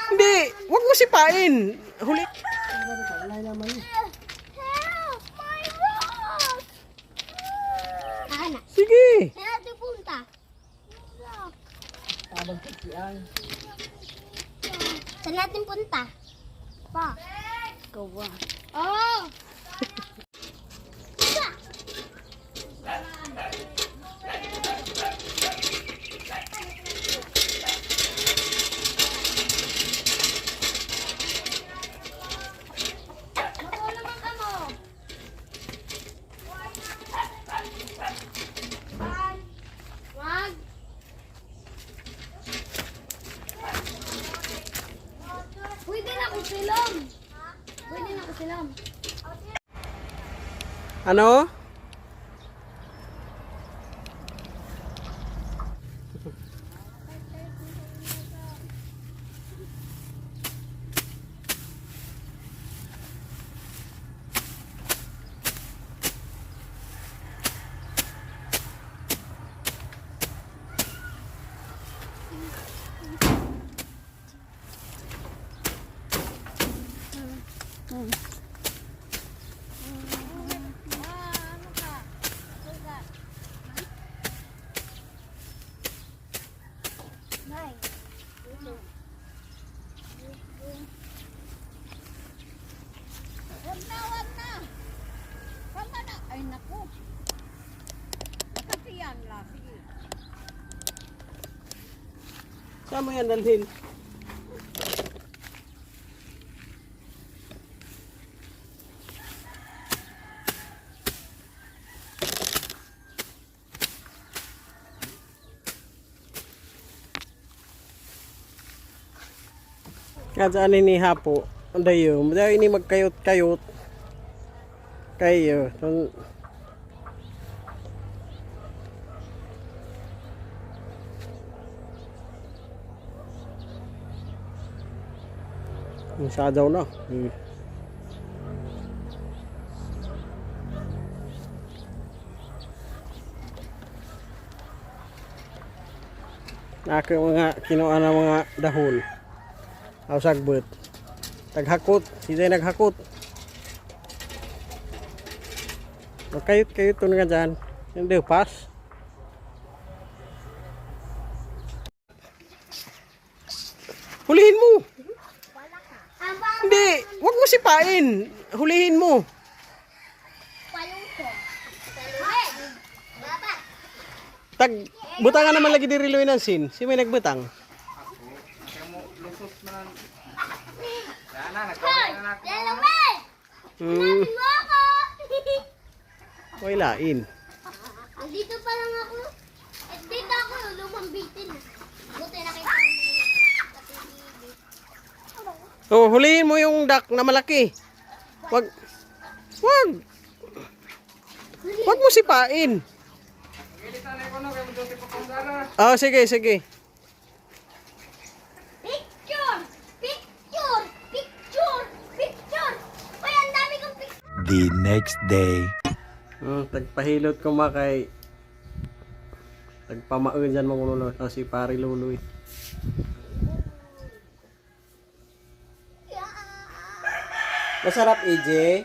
Hindi, wag mo sipain. Huli. Help! My rock! Ana. Sige. Saan natin punta? Saan natin punta? Pa. Ikaw ba? Oh! Matulungan ka mo. Wag. Pwede na ako silom. Pwede na ako silom. Ano? Wag na, wag na. Tama na. Ay, naku. Nakatiyan lang. Sige. Saan mo yan dalhin? Kadaan ini hapo. Dayo, dayo ini magkayot-kayot. Kayo. Masyadaw na. Naka mga kinuha na mga dahon. Aw sagbot. Taghakot, sila naghakot. Magkayot-kayot to nga dyan. Hindi, pas. Hulihin mo. Hindi, wag mo sipain. Hulihin mo. Tag, butangan naman lagi di riluin ng sin. Si may nagbutang. Oy lain. Dito pa lang ako. At dito ako lumambitin. Buti nakita ni Oh, hulihin mo yung duck na malaki. Wag. Wag. Wag mo sipain. Oh, sige, sige. Picture! Picture! Picture! Picture! Uy, ang dami kong picture! The next day. Tagpahilot ko makay. Tagpamaon dyan mga lulo. Oh, si Pari Luloy. Masarap, EJ.